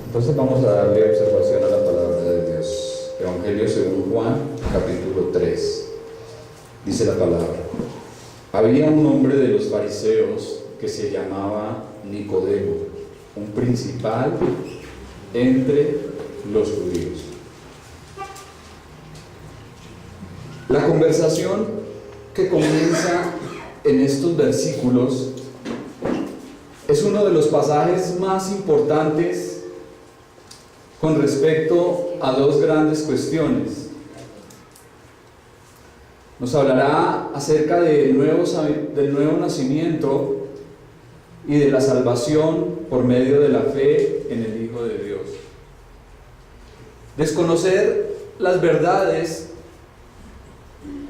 Entonces vamos a darle observación a la palabra de Dios. Evangelio según Juan, capítulo 3. Dice la palabra: había un hombre de los fariseos que se llamaba Nicodemo, un principal entre los judíos. La conversación que comienza en estos versículos es uno de los pasajes más importantes con respecto a dos grandes cuestiones. Nos hablará acerca del nuevo nacimiento y de la salvación por medio de la fe en el Hijo de Dios. Desconocer las verdades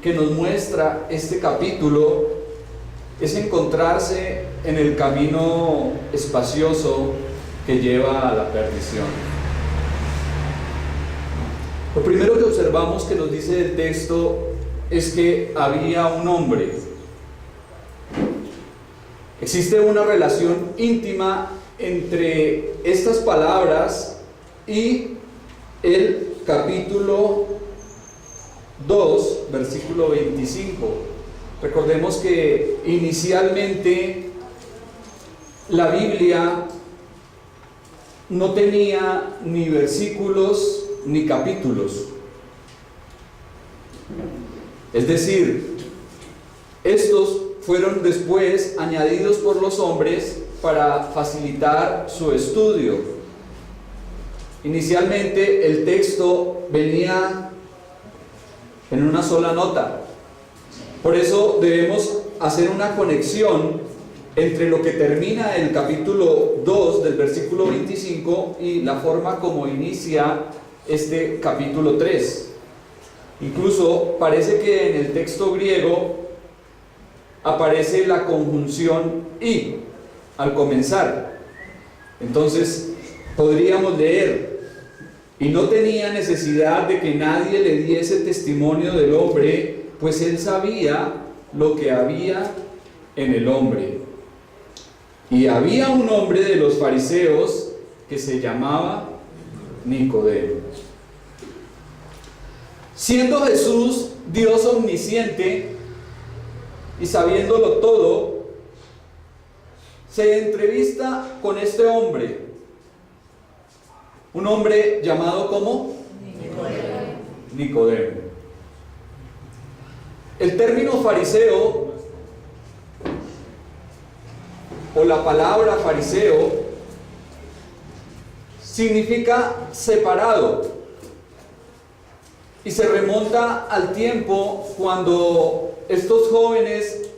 que nos muestra este capítulo es encontrarse en el camino espacioso que lleva a la perdición. Lo primero que observamos que nos dice el texto es que había un hombre. Existe una relación íntima entre estas palabras y el capítulo 2, versículo 25. Recordemos que inicialmente la Biblia no tenía ni versículos ni capítulos. Es decir, estos fueron después añadidos por los hombres para facilitar su estudio. Inicialmente el texto venía en una sola nota. Por eso debemos hacer una conexión entre lo que termina el capítulo 2 del versículo 25 y la forma como inicia este capítulo 3. Incluso parece que en el texto griego aparece la conjunción y al comenzar. Entonces podríamos leer: y no tenía necesidad de que nadie le diese testimonio del hombre, pues él sabía lo que había en el hombre. Y había un hombre de los fariseos que se llamaba Nicodemo. Siendo Jesús Dios omnisciente y sabiéndolo todo, se entrevista con este hombre, un hombre llamado ¿cómo? Nicodemo. El término fariseo o la palabra fariseo significa separado y se remonta al tiempo cuando estos jóvenes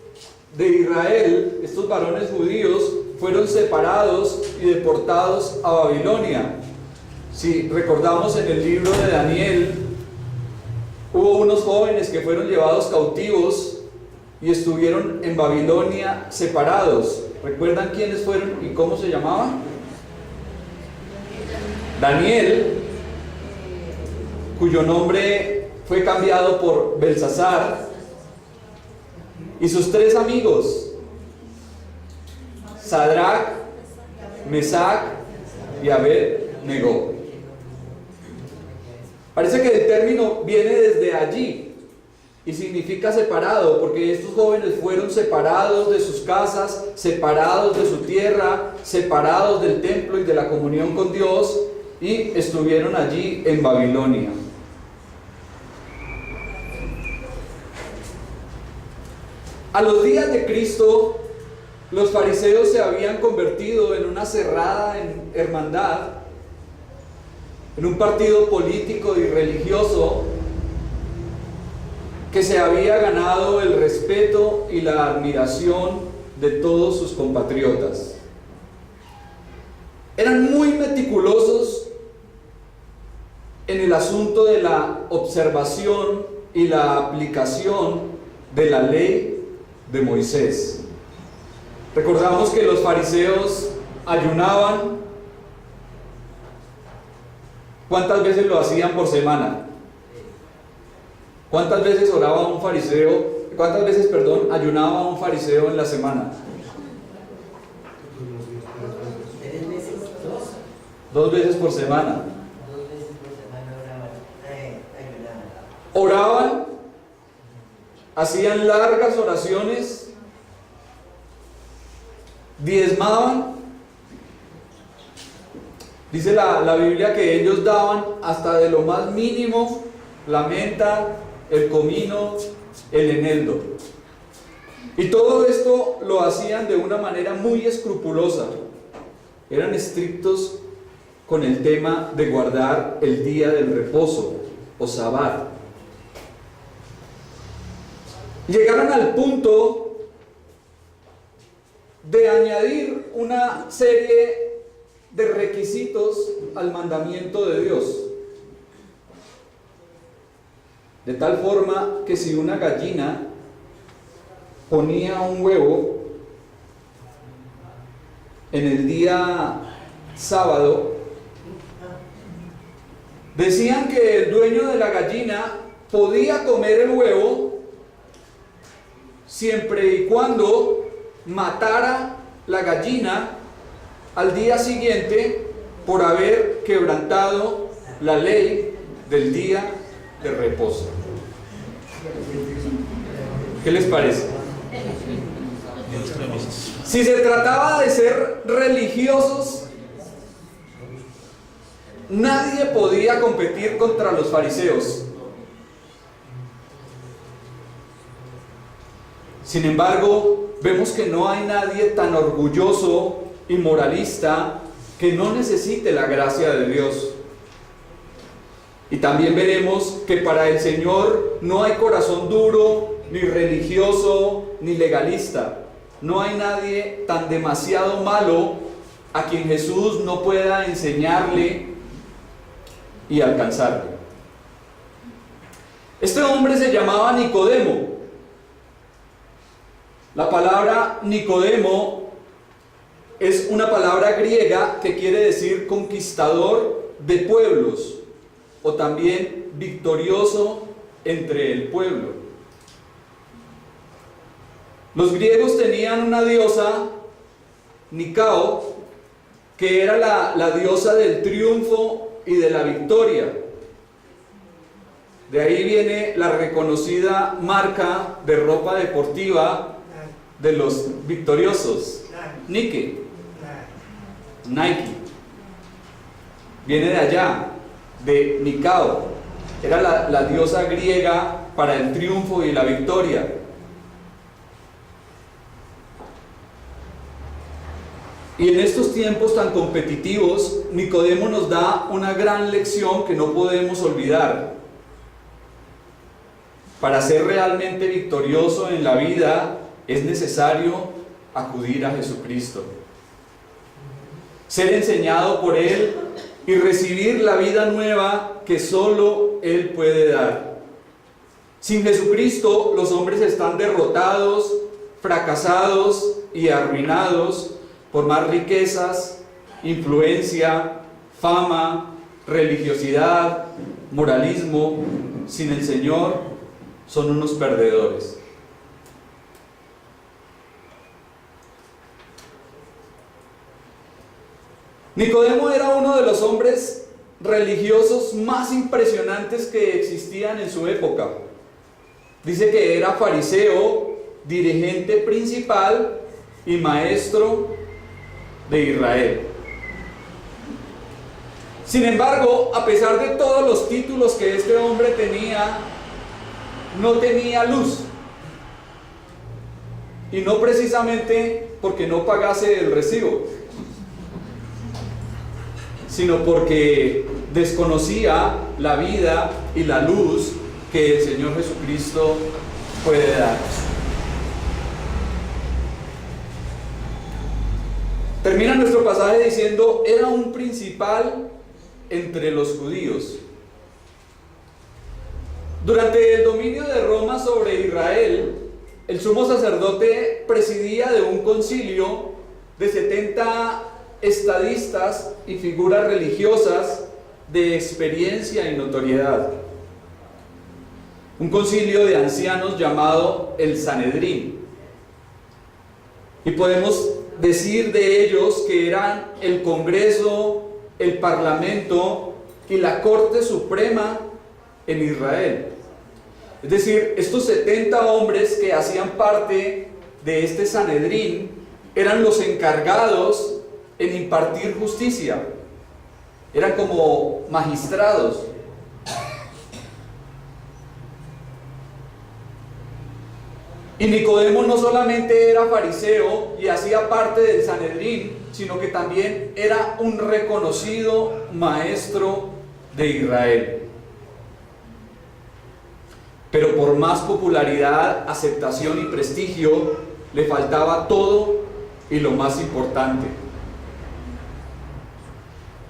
de Israel, estos varones judíos, fueron separados y deportados a Babilonia. Si recordamos en el libro de Daniel, hubo unos jóvenes que fueron llevados cautivos y estuvieron en Babilonia separados. ¿Recuerdan quiénes fueron y cómo se llamaban? Daniel, cuyo nombre fue cambiado por Belsasar, y sus tres amigos, Sadrach, Mesach y Abed-Negó. Parece que el término viene desde allí y significa separado, porque estos jóvenes fueron separados de sus casas, separados de su tierra, separados del templo y de la comunión con Dios, y estuvieron allí en Babilonia. A los días de Cristo, los fariseos se habían convertido en una cerrada hermandad, en un partido político y religioso que se había ganado el respeto y la admiración de todos sus compatriotas. Eran muy meticulosos en el asunto de la observación y la aplicación de la ley de Moisés. Recordamos que los fariseos ayunaban. ¿Cuántas veces lo hacían por semana? ¿Cuántas veces oraba un fariseo? ¿Cuántas veces, ayunaba un fariseo en la semana? 2 veces por semana. 2 veces por semana ayunaban. Oraban, hacían largas oraciones, diezmaban. Dice la Biblia que ellos daban hasta de lo más mínimo, la menta, el comino, el eneldo. Y todo esto lo hacían de una manera muy escrupulosa. Eran estrictos con el tema de guardar el día del reposo o sabbat. Llegaron al punto de añadir una serie de requisitos al mandamiento de Dios. De tal forma que si una gallina ponía un huevo en el día sábado, decían que el dueño de la gallina podía comer el huevo siempre y cuando matara la gallina al día siguiente por haber quebrantado la ley del día de reposo. ¿Qué les parece? Si se trataba de ser religiosos, nadie podía competir contra los fariseos. Sin embargo, vemos que no hay nadie tan orgulloso y moralista que no necesite la gracia de Dios. Y también veremos que para el Señor no hay corazón duro, ni religioso, ni legalista. No hay nadie tan demasiado malo a quien Jesús no pueda enseñarle y alcanzarle. Este hombre se llamaba Nicodemo. La palabra Nicodemo es una palabra griega que quiere decir conquistador de pueblos o también victorioso entre el pueblo. Los griegos tenían una diosa, Nicao, que era la diosa del triunfo y de la victoria. De ahí viene la reconocida marca de ropa deportiva de los victoriosos, Nike. Viene de allá, de Nicao. Era la diosa griega para el triunfo y la victoria. Y en estos tiempos tan competitivos, Nicodemo nos da una gran lección que no podemos olvidar. Para ser realmente victorioso en la vida, es necesario acudir a Jesucristo, ser enseñado por Él y recibir la vida nueva que solo Él puede dar. Sin Jesucristo, los hombres están derrotados, fracasados y arruinados por más riquezas, influencia, fama, religiosidad, moralismo. Sin el Señor, son unos perdedores. Nicodemo era uno de los hombres religiosos más impresionantes que existían en su época. Dice que era fariseo, dirigente principal y maestro de Israel. Sin embargo, a pesar de todos los títulos que este hombre tenía, no tenía luz. Y no precisamente porque no pagase el recibo, sino porque desconocía la vida y la luz que el Señor Jesucristo puede dar. Termina nuestro pasaje diciendo: era un principal entre los judíos. Durante el dominio de Roma sobre Israel, el sumo sacerdote presidía de un concilio de 70 estadistas y figuras religiosas de experiencia y notoriedad. Un concilio de ancianos llamado el Sanedrín. Y podemos decir de ellos que eran el Congreso el parlamento y la Corte Suprema en Israel. Es decir, estos 70 hombres que hacían parte de este Sanedrín eran los encargados en impartir justicia. Eran como magistrados. Y Nicodemo no solamente era fariseo y hacía parte del Sanedrín, sino que también era un reconocido maestro de Israel. Pero por más popularidad, aceptación y prestigio, le faltaba todo y lo más importante.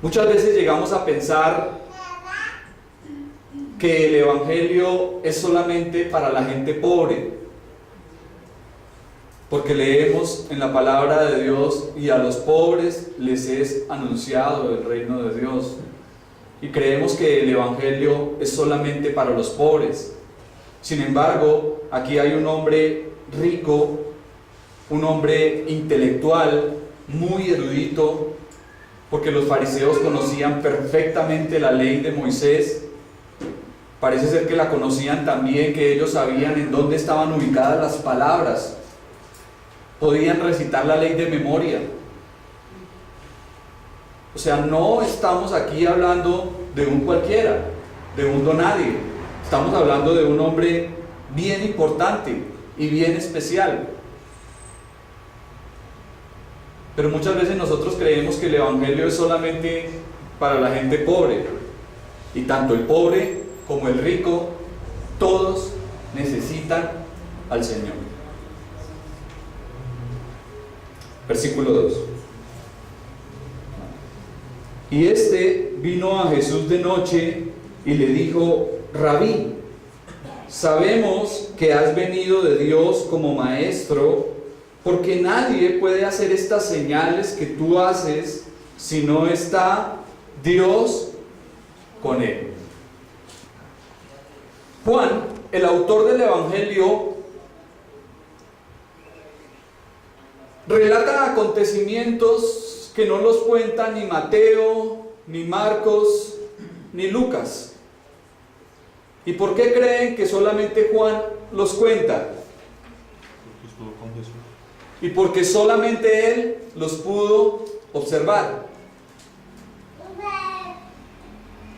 Muchas veces llegamos a pensar que el Evangelio es solamente para la gente pobre, porque leemos en la palabra de Dios: y a los pobres les es anunciado el reino de Dios. Y creemos que el Evangelio es solamente para los pobres. Sin embargo, aquí hay un hombre rico, un hombre intelectual, muy erudito, porque los fariseos conocían perfectamente la ley de Moisés. Parece ser que la conocían también, que ellos sabían en dónde estaban ubicadas las palabras. Podían recitar la ley de memoria. O sea, no estamos aquí hablando de un cualquiera, de un donadie. Estamos hablando de un hombre bien importante y bien especial. Pero muchas veces nosotros creemos que el Evangelio es solamente para la gente pobre. Y tanto el pobre como el rico, todos necesitan al Señor. Versículo 2. Y este vino a Jesús de noche y le dijo: Rabí, sabemos que has venido de Dios como maestro, porque nadie puede hacer estas señales que tú haces si no está Dios con él. Juan, el autor del Evangelio, relata acontecimientos que no los cuentan ni Mateo, ni Marcos, ni Lucas. ¿Y por qué creen que solamente Juan los cuenta? Porque estuvo con Jesús. Y porque solamente él los pudo observar.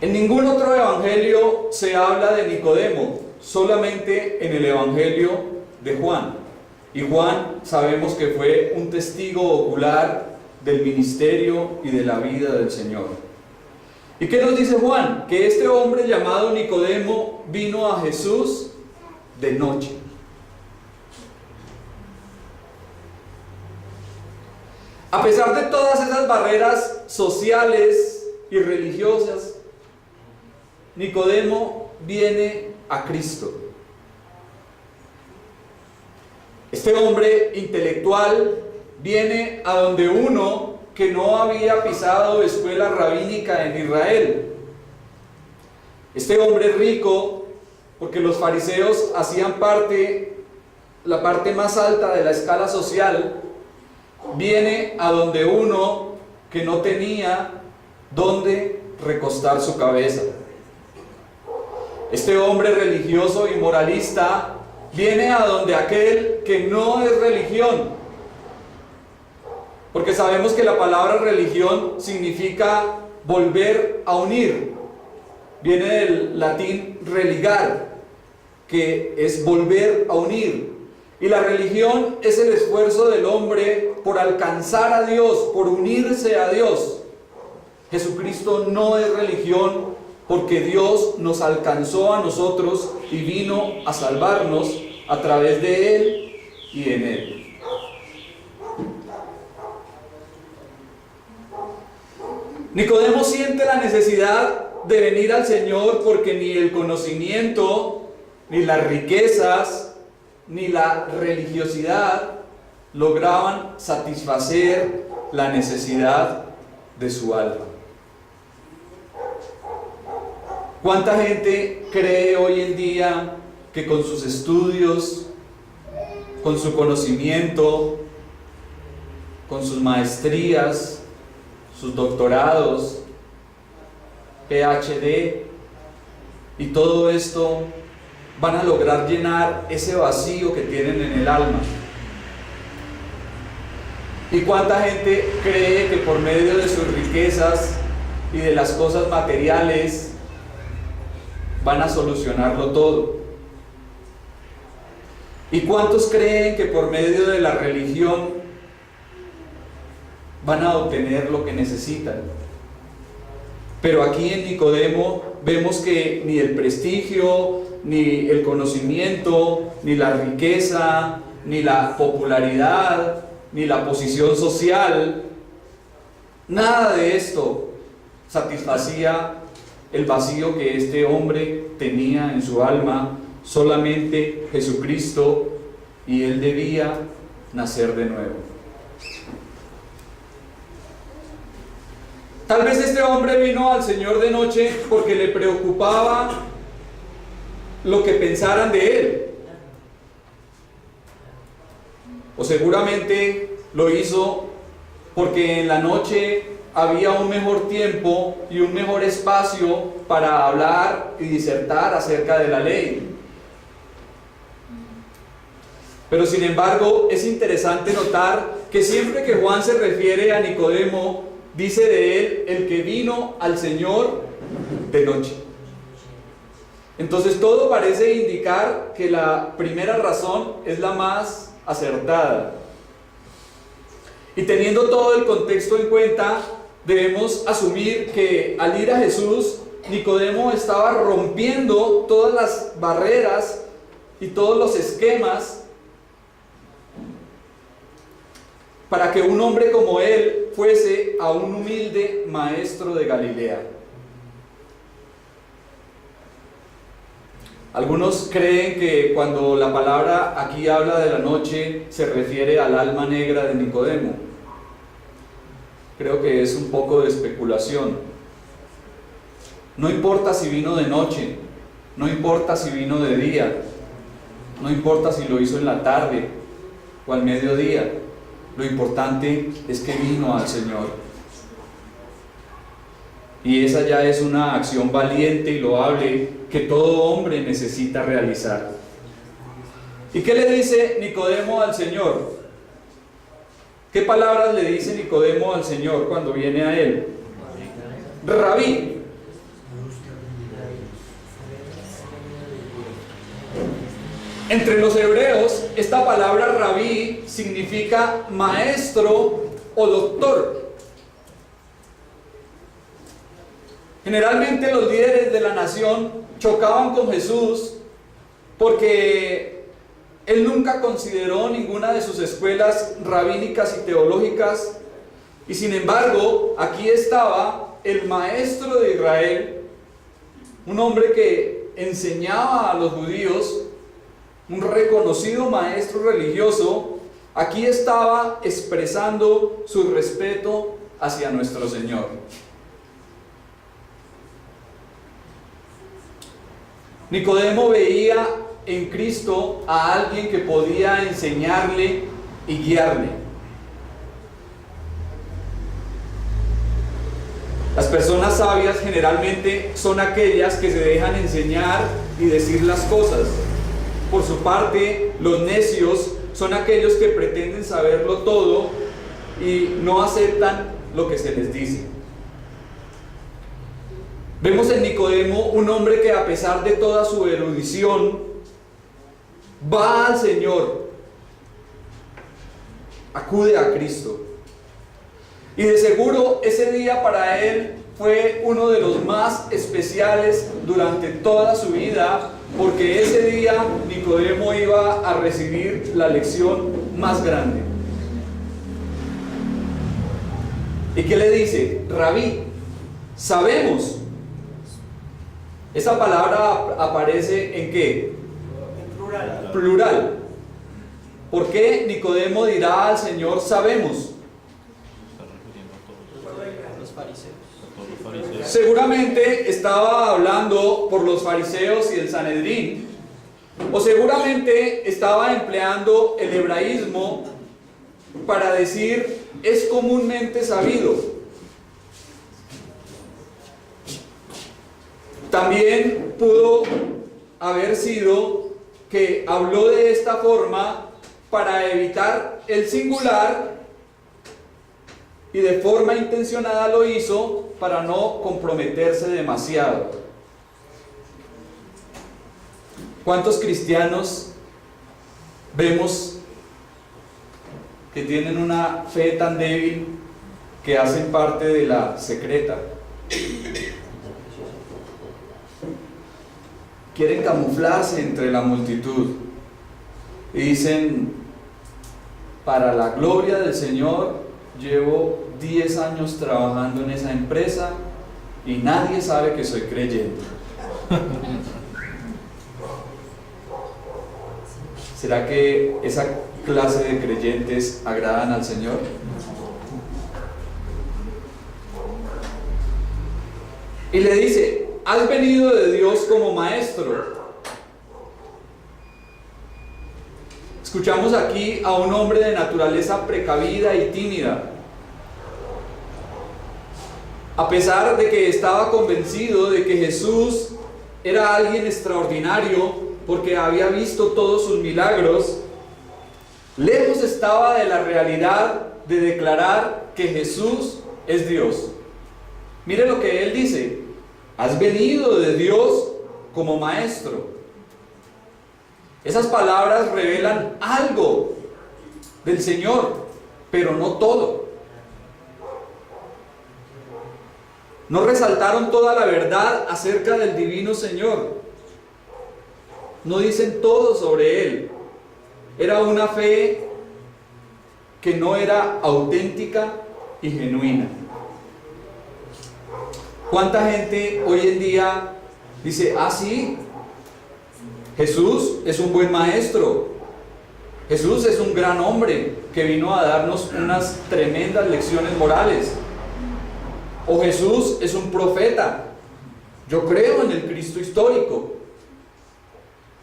En ningún otro evangelio se habla de Nicodemo, solamente en el evangelio de Juan. Y Juan sabemos que fue un testigo ocular del ministerio y de la vida del Señor. ¿Y qué nos dice Juan? Que este hombre llamado Nicodemo vino a Jesús de noche. A pesar de todas esas barreras sociales y religiosas, Nicodemo viene a Cristo. Este hombre intelectual viene a donde uno que no había pisado escuela rabínica en Israel. Este hombre rico, porque los fariseos hacían la parte más alta de la escala social, viene a donde uno que no tenía dónde recostar su cabeza. Este hombre religioso y moralista viene a donde aquel que no es religión, porque sabemos que la palabra religión significa volver a unir. Viene del latín religar, que es volver a unir. Y la religión es el esfuerzo del hombre por alcanzar a Dios, por unirse a Dios. Jesucristo no es religión, porque Dios nos alcanzó a nosotros y vino a salvarnos a través de Él y en Él. Nicodemo siente la necesidad de venir al Señor porque ni el conocimiento, ni las riquezas, ni la religiosidad lograban satisfacer la necesidad de su alma. ¿Cuánta gente cree hoy en día que con sus estudios, con su conocimiento, con sus maestrías, sus doctorados, PhD y todo esto van a lograr llenar ese vacío que tienen en el alma. ¿Y cuánta gente cree que por medio de sus riquezas y de las cosas materiales van a solucionarlo todo? ¿Y cuántos creen que por medio de la religión van a obtener lo que necesitan? Pero aquí en Nicodemo vemos que ni el prestigio, ni el conocimiento, ni la riqueza, ni la popularidad, ni la posición social, nada de esto satisfacía el vacío que este hombre tenía en su alma. Solamente Jesucristo, y él debía nacer de nuevo. Tal vez este hombre vino al Señor de noche porque le preocupaba lo que pensaran de él. O seguramente lo hizo porque en la noche había un mejor tiempo y un mejor espacio para hablar y disertar acerca de la ley. Pero sin embargo, es interesante notar que siempre que Juan se refiere a Nicodemo, dice de él, el que vino al Señor de noche. Entonces todo parece indicar que la primera razón es la más acertada. Y teniendo todo el contexto en cuenta, debemos asumir que al ir a Jesús, Nicodemo estaba rompiendo todas las barreras y todos los esquemas para que un hombre como él fuese a un humilde maestro de Galilea. Algunos creen que cuando la palabra aquí habla de la noche se refiere al alma negra de Nicodemo. Creo que es un poco de especulación. No importa si vino de noche, no importa si vino de día, no importa si lo hizo en la tarde o al mediodía. Lo importante es que vino al Señor. Y esa ya es una acción valiente y loable que todo hombre necesita realizar. ¿Y qué le dice Nicodemo al Señor? ¿Qué palabras le dice Nicodemo al Señor cuando viene a él? Rabí. Entre los hebreos, esta palabra rabí significa maestro o doctor. Generalmente los líderes de la nación chocaban con Jesús porque él nunca consideró ninguna de sus escuelas rabínicas y teológicas, y sin embargo aquí estaba el maestro de Israel, un hombre que enseñaba a los judíos, un reconocido maestro religioso. Aquí estaba expresando su respeto hacia nuestro Señor. Nicodemo veía en Cristo a alguien que podía enseñarle y guiarle. Las personas sabias generalmente son aquellas que se dejan enseñar y decir las cosas. Por su parte, los necios son aquellos que pretenden saberlo todo y no aceptan lo que se les dice. Vemos en Nicodemo un hombre que, a pesar de toda su erudición, va al Señor, acude a Cristo. Y de seguro ese día para él fue uno de los más especiales durante toda su vida, porque ese día Nicodemo iba a recibir la lección más grande. ¿Y qué le dice? Rabí, sabemos. Esa palabra aparece ¿en qué? En plural. Plural. ¿Por qué Nicodemo dirá al Señor sabemos? Está refiriendo a todos. Los fariseos. A todos los fariseos. Seguramente estaba hablando por los fariseos y el Sanedrín, o seguramente estaba empleando el hebraísmo para decir es comúnmente sabido. También pudo haber sido que habló de esta forma para evitar el singular y de forma intencionada lo hizo para no comprometerse demasiado. ¿Cuántos cristianos vemos que tienen una fe tan débil que hacen parte de la secreta? Quieren camuflarse entre la multitud y dicen: para la gloria del Señor, llevo 10 años trabajando en esa empresa y nadie sabe que soy creyente. ¿Será que esa clase de creyentes agradan al Señor? Y le dice: has venido de Dios como maestro. Escuchamos aquí a un hombre de naturaleza precavida y tímida. A pesar de que estaba convencido de que Jesús era alguien extraordinario porque había visto todos sus milagros, lejos estaba de la realidad de declarar que Jesús es Dios. Mire lo que él dice: has venido de Dios como maestro. Esas palabras revelan algo del Señor, pero no todo. No resaltaron toda la verdad acerca del divino Señor. No dicen todo sobre Él. Era una fe que no era auténtica y genuina. ¿Cuánta gente hoy en día dice: ah, sí, Jesús es un buen maestro, Jesús es un gran hombre que vino a darnos unas tremendas lecciones morales, o Jesús es un profeta, yo creo en el Cristo histórico?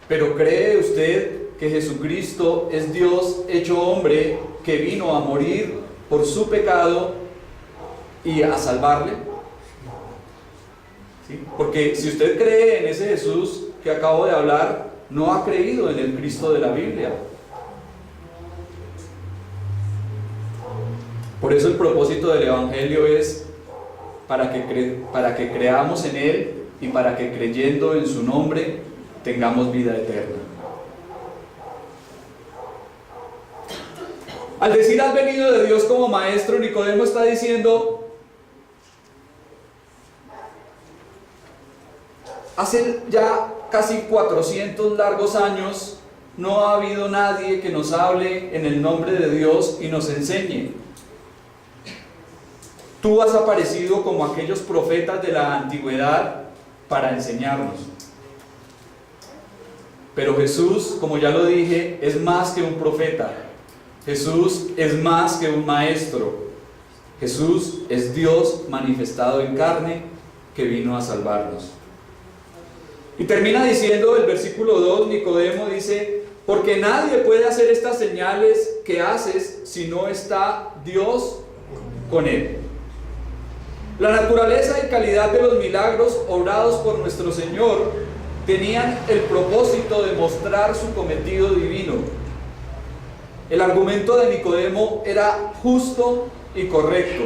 Pero ¿cree usted que Jesucristo es Dios hecho hombre que vino a morir por su pecado y a salvarle? ¿Sí? Porque si usted cree en ese Jesús que acabo de hablar, no ha creído en el Cristo de la Biblia. Por eso el propósito del Evangelio es para que creamos en Él y para que creyendo en su nombre tengamos vida eterna. Al decir has venido de Dios como maestro, Nicodemo está diciendo: hace ya casi 400 largos años no ha habido nadie que nos hable en el nombre de Dios y nos enseñe. Tú has aparecido como aquellos profetas de la antigüedad para enseñarnos. Pero Jesús, como ya lo dije, es más que un profeta. Jesús es más que un maestro. Jesús es Dios manifestado en carne que vino a salvarnos. Y termina diciendo el versículo 2, Nicodemo dice: porque nadie puede hacer estas señales que haces si no está Dios con él. La naturaleza y calidad de los milagros obrados por nuestro Señor tenían el propósito de mostrar su cometido divino. El argumento de Nicodemo era justo y correcto.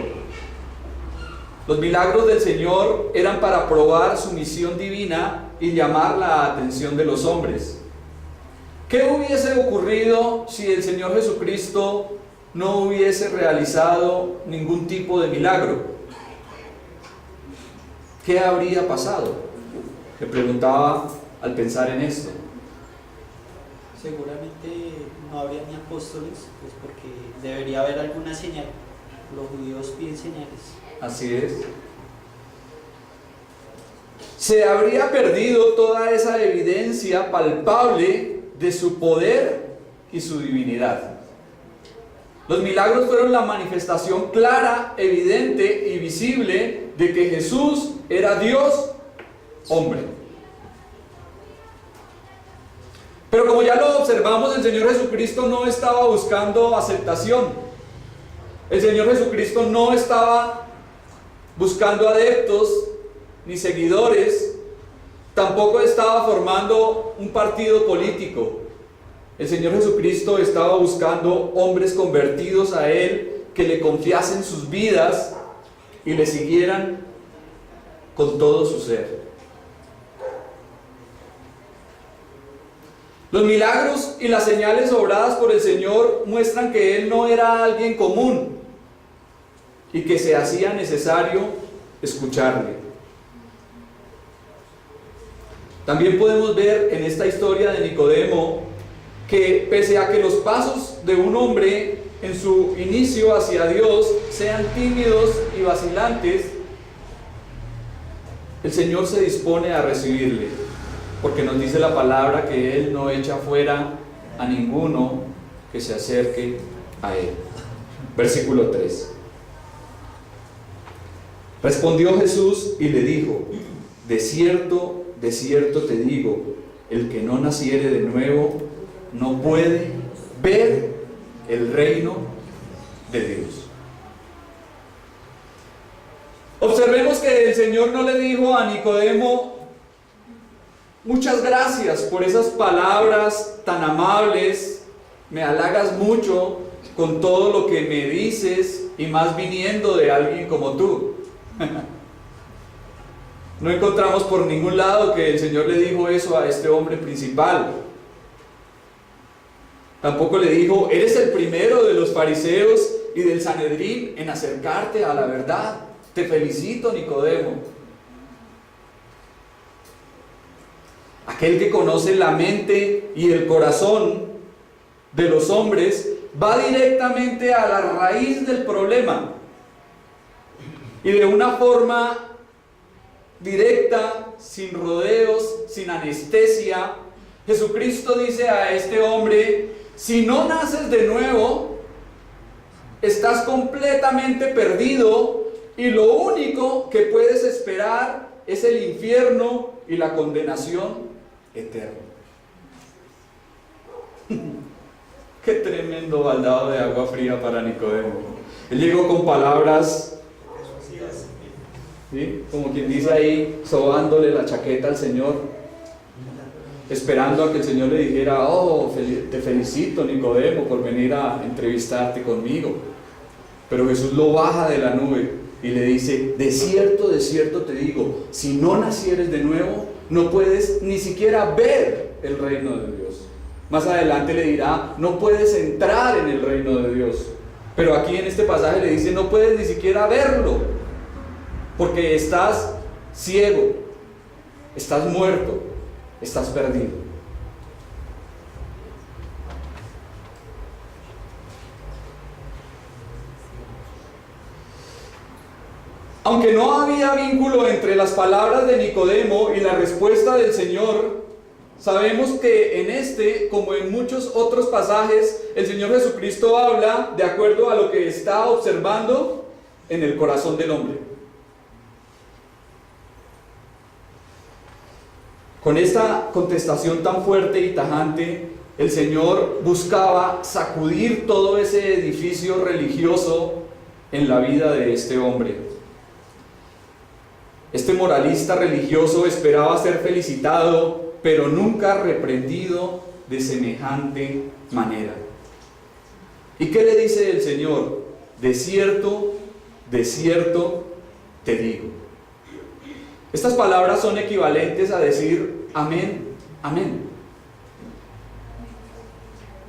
Los milagros del Señor eran para probar su misión divina y llamar la atención de los hombres. ¿Qué hubiese ocurrido si el Señor Jesucristo no hubiese realizado ningún tipo de milagro? ¿Qué habría pasado? Me preguntaba al pensar en esto. Seguramente no habría ni apóstoles, pues porque debería haber alguna señal. Los judíos piden señales. Así es. Se habría perdido toda esa evidencia palpable de su poder y su divinidad. Los milagros fueron la manifestación clara, evidente y visible de que Jesús era Dios, hombre. Pero como ya lo observamos, el Señor Jesucristo no estaba buscando aceptación. El Señor Jesucristo no estaba buscando adeptos ni seguidores tampoco estaba formando un partido político. El Señor Jesucristo estaba buscando hombres convertidos a Él, que le confiasen sus vidas y le siguieran con todo su ser. Los milagros y las señales obradas por el Señor muestran que Él no era alguien común y que se hacía necesario escucharle. También podemos ver en esta historia de Nicodemo que pese a que los pasos de un hombre en su inicio hacia Dios sean tímidos y vacilantes, el Señor se dispone a recibirle, porque nos dice la palabra que Él no echa fuera a ninguno que se acerque a Él. Versículo 3. Respondió Jesús y le dijo: de cierto te digo, el que no naciere de nuevo no puede ver el reino de Dios. Observemos que el Señor no le dijo a Nicodemo: muchas gracias por esas palabras tan amables, me halagas mucho con todo lo que me dices, y más viniendo de alguien como tú. No encontramos por ningún lado que el Señor le dijo eso a este hombre principal. Tampoco le dijo: eres el primero de los fariseos y del Sanedrín en acercarte a la verdad. Te felicito, Nicodemo. Aquel que conoce la mente y el corazón de los hombres va directamente a la raíz del problema, y de una forma directa, sin rodeos, sin anestesia, Jesucristo dice a este hombre: si no naces de nuevo, estás completamente perdido, y lo único que puedes esperar es el infierno y la condenación eterna. Qué tremendo baldado de agua fría para Nicodemo. Él llegó con palabras, ¿sí?, como quien dice ahí, sobándole la chaqueta al Señor, esperando a que el Señor le dijera: oh, te felicito, Nicodemo, por venir a entrevistarte conmigo. Pero Jesús lo baja de la nube y le dice: de cierto te digo, si no nacieres de nuevo, no puedes ni siquiera ver el reino de Dios. Más adelante le dirá: no puedes entrar en el reino de Dios. Pero aquí en este pasaje le dice: no puedes ni siquiera verlo, porque estás ciego, estás muerto, estás perdido. Aunque no había vínculo entre las palabras de Nicodemo y la respuesta del Señor, sabemos que en este, como en muchos otros pasajes, el Señor Jesucristo habla de acuerdo a lo que está observando en el corazón del hombre. Con esta contestación tan fuerte y tajante, el Señor buscaba sacudir todo ese edificio religioso en la vida de este hombre. Este moralista religioso esperaba ser felicitado, pero nunca reprendido de semejante manera. ¿Y qué le dice el Señor? De cierto te digo. Estas palabras son equivalentes a decir amén, amén.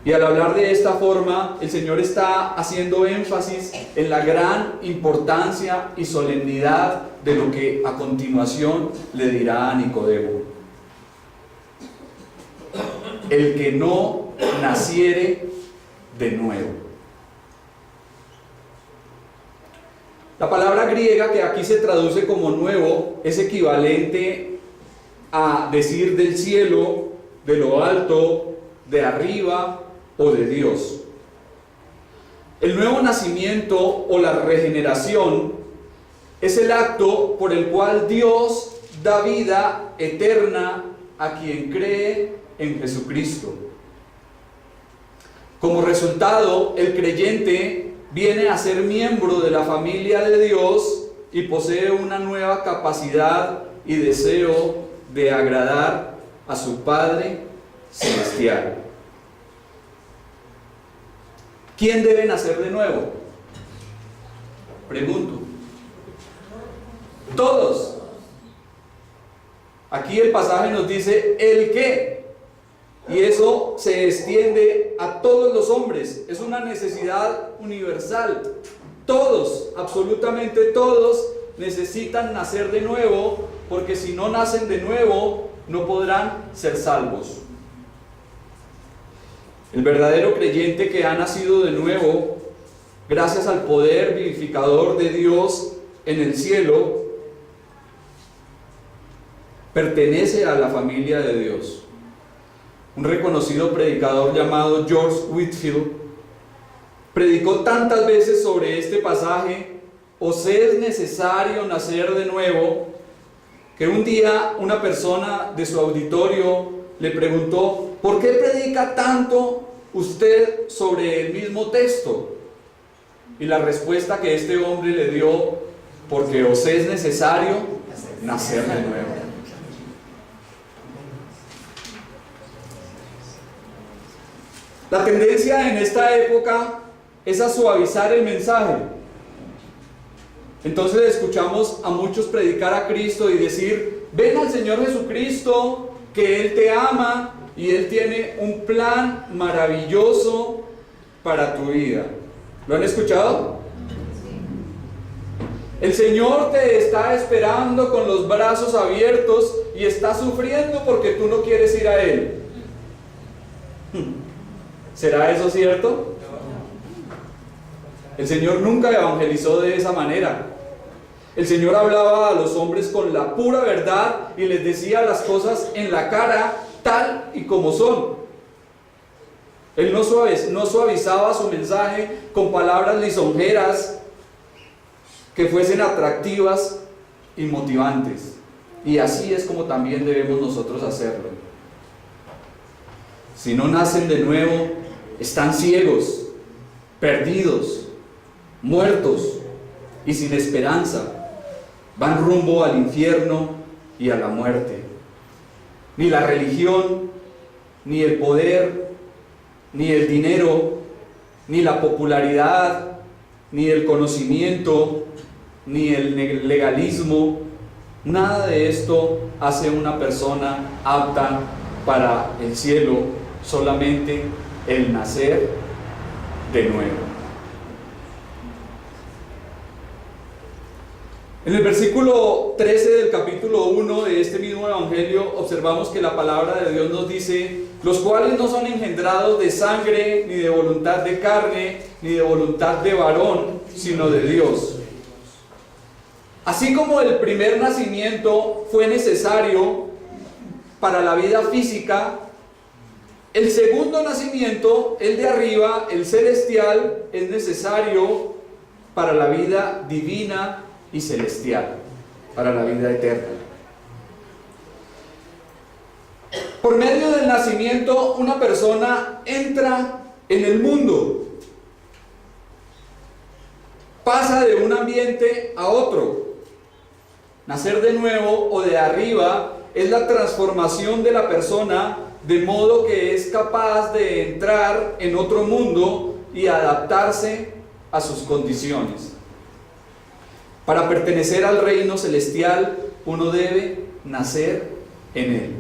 Y al hablar de esta forma, el Señor está haciendo énfasis en la gran importancia y solemnidad de lo que a continuación le dirá a Nicodemo. El que no naciere de nuevo. La palabra griega que aquí se traduce como nuevo es equivalente a decir del cielo, de lo alto, de arriba o de Dios. El nuevo nacimiento o la regeneración es el acto por el cual Dios da vida eterna a quien cree en Jesucristo. Como resultado, el creyente viene a ser miembro de la familia de Dios y posee una nueva capacidad y deseo de agradar a su Padre Celestial. ¿Quién debe nacer de nuevo? Pregunto. Todos. Aquí el pasaje nos dice el qué, y eso se extiende a todos los hombres. Es una necesidad universal. Todos, absolutamente todos, necesitan nacer de nuevo, porque si no nacen de nuevo, no podrán ser salvos. El verdadero creyente que ha nacido de nuevo, gracias al poder vivificador de Dios en el cielo, pertenece a la familia de Dios. Un reconocido predicador llamado George Whitefield predicó tantas veces sobre este pasaje: os es necesario nacer de nuevo, que un día una persona de su auditorio le preguntó: ¿por qué predica tanto usted sobre el mismo texto? Y la respuesta que este hombre le dio: porque os es necesario nacer de nuevo. La tendencia en esta época es a suavizar el mensaje. Entonces escuchamos a muchos predicar a Cristo y decir: ven al Señor Jesucristo, que Él te ama y Él tiene un plan maravilloso para tu vida. ¿Lo han escuchado? El Señor te está esperando con los brazos abiertos y está sufriendo porque tú no quieres ir a Él. ¿Será eso cierto? El Señor nunca evangelizó de esa manera. El Señor hablaba a los hombres con la pura verdad y les decía las cosas en la cara, tal y como son. Él no suavizaba su mensaje con palabras lisonjeras que fuesen atractivas y motivantes. Y así es como también debemos nosotros hacerlo. Si no nacen de nuevo, están ciegos, perdidos, muertos y sin esperanza. Van rumbo al infierno y a la muerte. Ni la religión, ni el poder, ni el dinero, ni la popularidad, ni el conocimiento, ni el legalismo, nada de esto hace una persona apta para el cielo, solamente el nacer de nuevo. En el versículo 13 del capítulo 1 de este mismo evangelio observamos que la palabra de Dios nos dice: los cuales no son engendrados de sangre, ni de voluntad de carne, ni de voluntad de varón, sino de Dios. Así como el primer nacimiento fue necesario para la vida física, el segundo nacimiento, el de arriba, el celestial, es necesario para la vida divina y celestial, para la vida eterna. Por medio del nacimiento, una persona entra en el mundo, pasa de un ambiente a otro. Nacer de nuevo o de arriba es la transformación de la persona, de modo que es capaz de entrar en otro mundo y adaptarse a sus condiciones. Para pertenecer al reino celestial, uno debe nacer en él.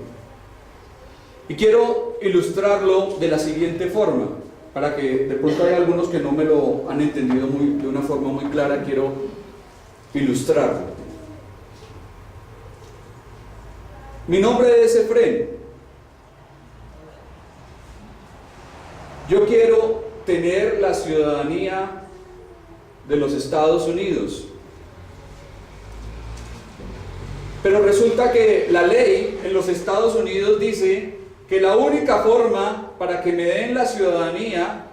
Y quiero ilustrarlo de la siguiente forma, para que de pronto hay algunos que no me lo han entendido de una forma muy clara. Quiero ilustrarlo. Mi nombre es Efrén. Yo quiero tener la ciudadanía de los Estados Unidos. Pero resulta que la ley en los Estados Unidos dice que la única forma para que me den la ciudadanía,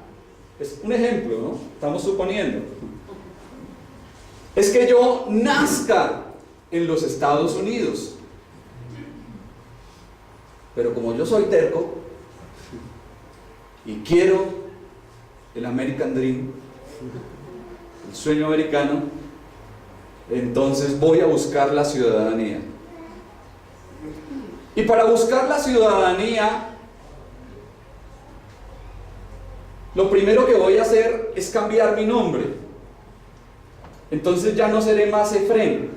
es un ejemplo, ¿no? Estamos suponiendo, es que yo nazca en los Estados Unidos. Pero como yo soy terco y quiero el American Dream, el sueño americano, entonces voy a buscar la ciudadanía. Y para buscar la ciudadanía, lo primero que voy a hacer es cambiar mi nombre. Entonces ya no seré más Efrén,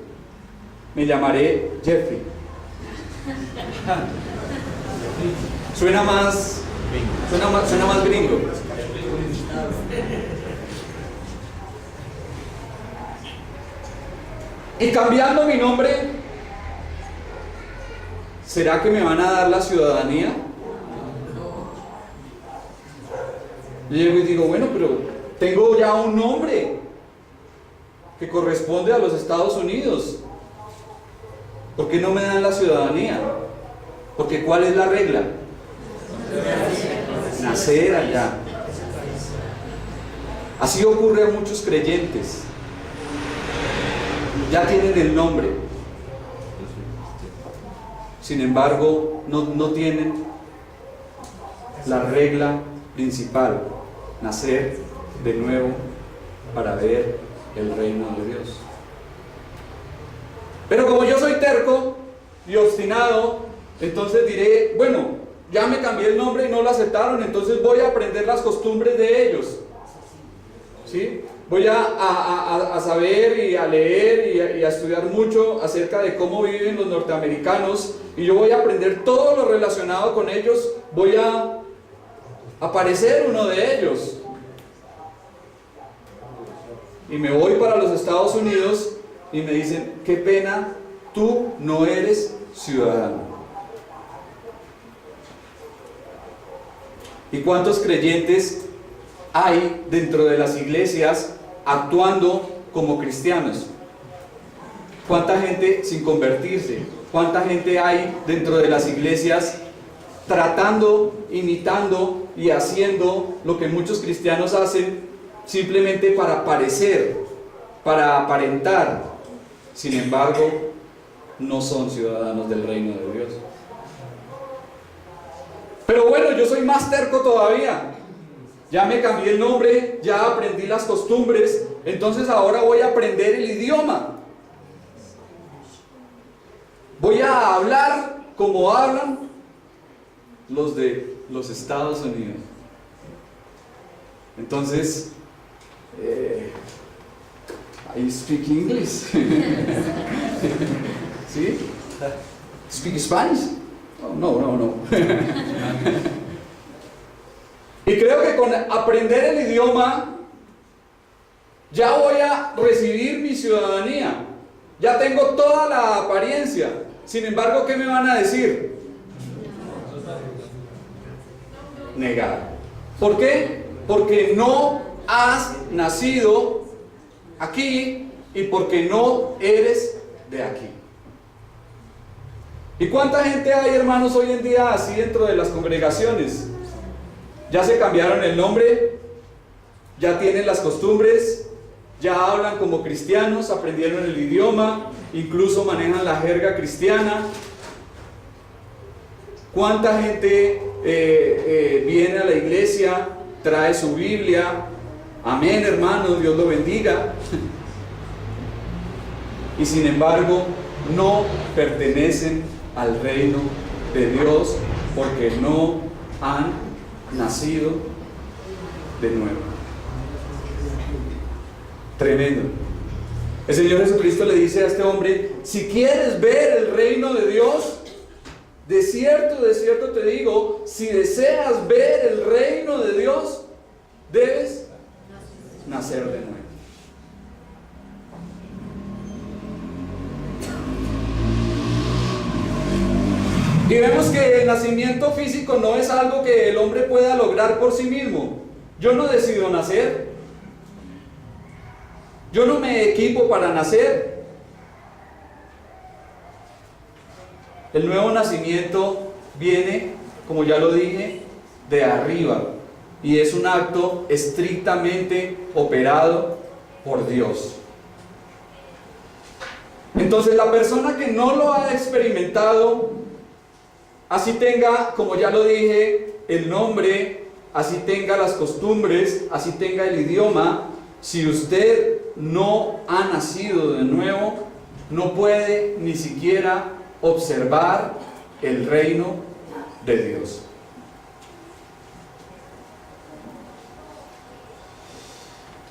me llamaré Jeffrey. Suena más gringo. Y cambiando mi nombre, ¿será que me van a dar la ciudadanía? Yo llego y digo, bueno, pero tengo ya un nombre que corresponde a los Estados Unidos. ¿Por qué no me dan la ciudadanía? Porque ¿cuál es la regla? Nacer allá. Así ocurre a muchos creyentes. Ya tienen el nombre. Sin embargo, no tienen la regla principal: nacer de nuevo para ver el reino de Dios. Pero como yo soy terco y obstinado, entonces diré, bueno, ya me cambié el nombre y no lo aceptaron, entonces voy a aprender las costumbres de ellos. ¿Sí? Voy a saber y a leer y a estudiar mucho acerca de cómo viven los norteamericanos, y yo voy a aprender todo lo relacionado con ellos. Voy a parecer uno de ellos. Y me voy para los Estados Unidos y me dicen, qué pena, tú no eres ciudadano. ¿Y cuántos creyentes hay dentro de las iglesias actuando como cristianos? ¿Cuánta gente sin convertirse? ¿Cuánta gente hay dentro de las iglesias tratando, imitando y haciendo lo que muchos cristianos hacen simplemente para parecer, para aparentar? Sin embargo, no son ciudadanos del reino de Dios. Pero bueno, yo soy más terco todavía. Ya me cambié el nombre, ya aprendí las costumbres, entonces ahora voy a aprender el idioma. Voy a hablar como hablan los de los Estados Unidos. Entonces, I speak English. ¿Sí? Speak Spanish? Oh, no. Y creo que con aprender el idioma ya voy a recibir mi ciudadanía. Ya tengo toda la apariencia. Sin embargo, ¿qué me van a decir? Negar. ¿Por qué? Porque no has nacido aquí y porque no eres de aquí. ¿Y cuánta gente hay, hermanos, hoy en día así dentro de las congregaciones? Ya se cambiaron el nombre, ya tienen las costumbres, ya hablan como cristianos, aprendieron el idioma, incluso manejan la jerga cristiana. ¿Cuánta gente viene a la iglesia, trae su Biblia? Amén, hermanos, Dios lo bendiga. Y sin embargo, no pertenecen al reino de Dios porque no han nacido de nuevo. Tremendo. El Señor Jesucristo le dice a este hombre: si quieres ver el reino de Dios, de cierto te digo, si deseas ver el reino de Dios, debes nacer de nuevo. Y vemos que el nacimiento físico no es algo que el hombre pueda lograr por sí mismo. Yo no decido nacer. Yo no me equipo para nacer. El nuevo nacimiento viene, como ya lo dije, de arriba. Y es un acto estrictamente operado por Dios. Entonces la persona que no lo ha experimentado, así tenga, como ya lo dije, el nombre, así tenga las costumbres, así tenga el idioma, si usted no ha nacido de nuevo, no puede ni siquiera observar el reino de Dios.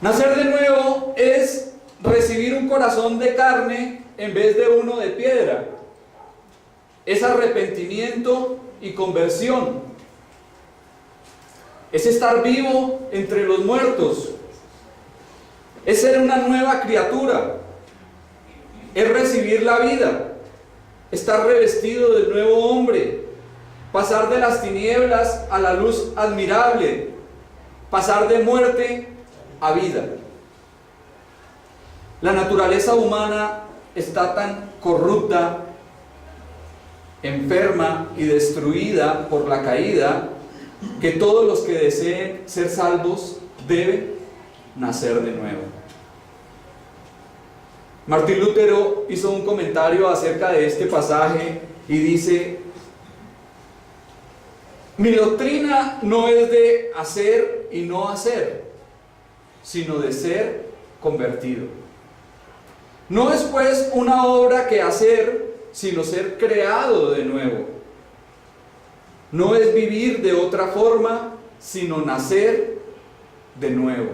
Nacer de nuevo es recibir un corazón de carne en vez de uno de piedra. Es arrepentimiento y conversión. Es estar vivo entre los muertos. Es ser una nueva criatura. Es recibir la vida. Estar revestido del nuevo hombre. Pasar de las tinieblas a la luz admirable. Pasar de muerte a vida. La naturaleza humana está tan corrupta, enferma y destruida por la caída, que todos los que deseen ser salvos deben nacer de nuevo. Martín Lutero hizo un comentario acerca de este pasaje y dice: mi doctrina no es de hacer y no hacer, sino de ser convertido. No es pues una obra que hacer, sino ser creado de nuevo. No es vivir de otra forma, sino nacer de nuevo.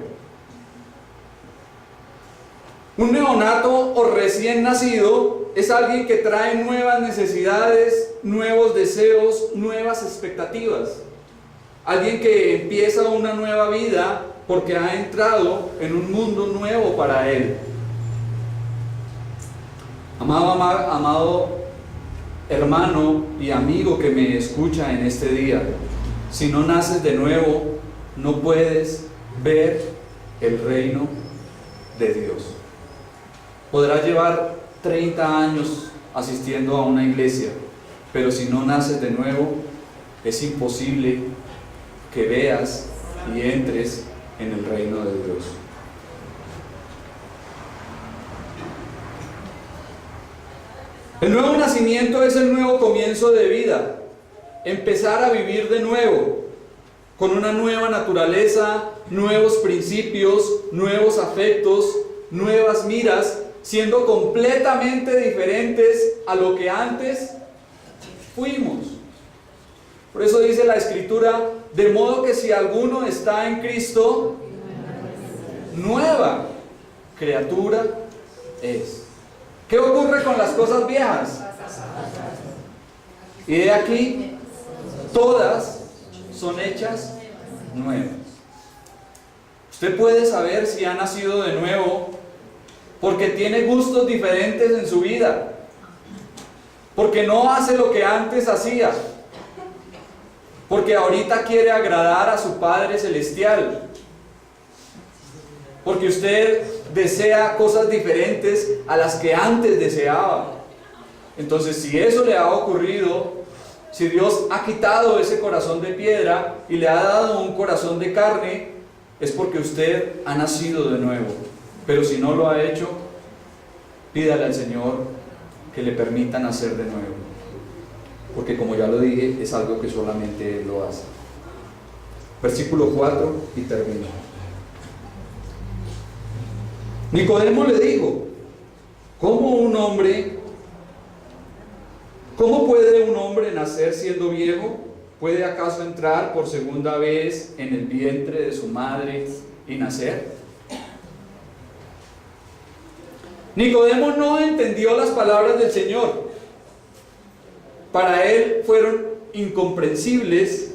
Un neonato o recién nacido es alguien que trae nuevas necesidades, nuevos deseos, nuevas expectativas. Alguien que empieza una nueva vida porque ha entrado en un mundo nuevo para él. Amado hermano y amigo que me escucha en este día, si no naces de nuevo, no puedes ver el reino de Dios. Podrás llevar 30 años asistiendo a una iglesia, pero si no naces de nuevo, es imposible que veas y entres en el reino de Dios. El nuevo nacimiento es el nuevo comienzo de vida, empezar a vivir de nuevo, con una nueva naturaleza, nuevos principios, nuevos afectos, nuevas miras, siendo completamente diferentes a lo que antes fuimos. Por eso dice la Escritura: de modo que si alguno está en Cristo, nueva criatura es. ¿Qué ocurre con las cosas viejas? Y de aquí, todas son hechas nuevas. Usted puede saber si ha nacido de nuevo porque tiene gustos diferentes en su vida, porque no hace lo que antes hacía, porque ahorita quiere agradar a su Padre Celestial, porque usted desea cosas diferentes a las que antes deseaba. Entonces, si eso le ha ocurrido, si Dios ha quitado ese corazón de piedra y le ha dado un corazón de carne, es porque usted ha nacido de nuevo. Pero si no lo ha hecho, pídale al Señor que le permita nacer de nuevo, porque como ya lo dije, es algo que solamente Él lo hace. Versículo 4 y termino. Nicodemo le dijo: ¿cómo puede un hombre nacer siendo viejo? ¿Puede acaso entrar por segunda vez en el vientre de su madre y nacer? Nicodemo no entendió las palabras del Señor. Para él fueron incomprensibles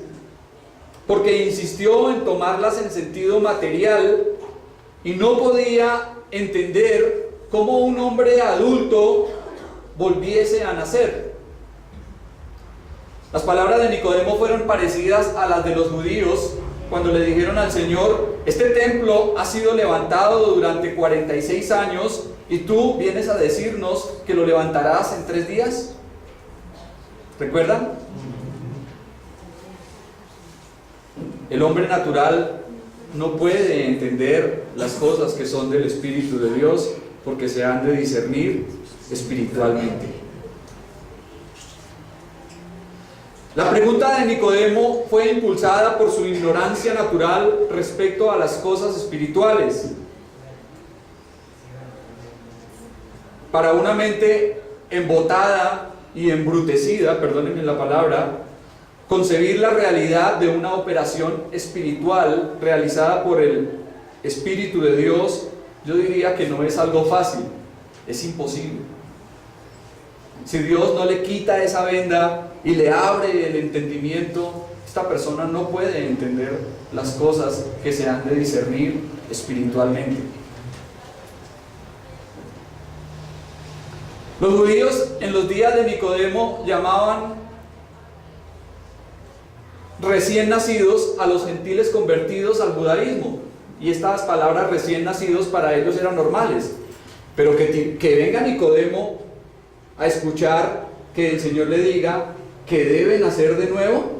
porque insistió en tomarlas en sentido material y no podía entender cómo un hombre adulto volviese a nacer. Las palabras de Nicodemo fueron parecidas a las de los judíos cuando le dijeron al Señor: este templo ha sido levantado durante 46 años y tú vienes a decirnos que lo levantarás en 3 días. ¿Recuerdan? El hombre natural no puede entender las cosas que son del Espíritu de Dios porque se han de discernir espiritualmente. La pregunta de Nicodemo fue impulsada por su ignorancia natural respecto a las cosas espirituales. Para una mente embotada y embrutecida, perdónenme la palabra, concebir la realidad de una operación espiritual realizada por el Espíritu de Dios, yo diría que no es algo fácil, es imposible. Si Dios no le quita esa venda y le abre el entendimiento, esta persona no puede entender las cosas que se han de discernir espiritualmente. Los judíos en los días de Nicodemo llamaban recién nacidos a los gentiles convertidos al judaísmo, y estas palabras recién nacidos para ellos eran normales, pero que venga Nicodemo a escuchar que el Señor le diga que debe nacer de nuevo,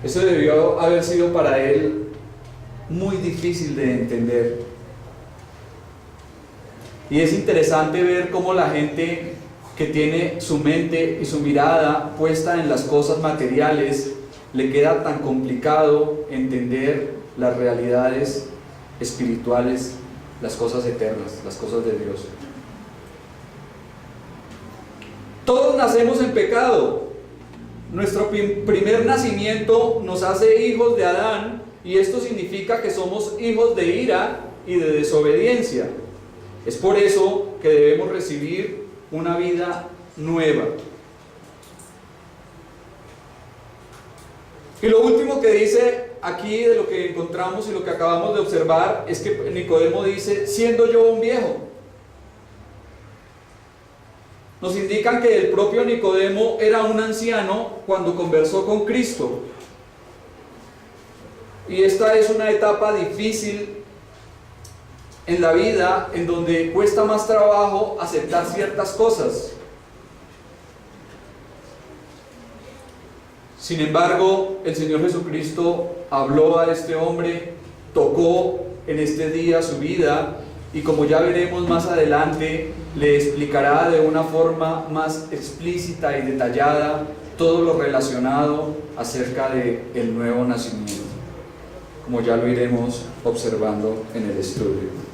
eso debió haber sido para él muy difícil de entender. Y es interesante ver cómo la gente que tiene su mente y su mirada puesta en las cosas materiales, le queda tan complicado entender las realidades espirituales, las cosas eternas, las cosas de Dios. Todos nacemos en pecado. Nuestro primer nacimiento nos hace hijos de Adán, y esto significa que somos hijos de ira y de desobediencia. Es por eso que debemos recibir una vida nueva. Y lo último que dice aquí de lo que encontramos y lo que acabamos de observar es que Nicodemo dice, siendo yo un viejo. Nos indican que el propio Nicodemo era un anciano cuando conversó con Cristo. Y esta es una etapa difícil en la vida, en donde cuesta más trabajo aceptar ciertas cosas. Sin embargo, el Señor Jesucristo habló a este hombre, tocó en este día su vida, y como ya veremos más adelante, le explicará de una forma más explícita y detallada todo lo relacionado acerca del nuevo nacimiento, como ya lo iremos observando en el estudio.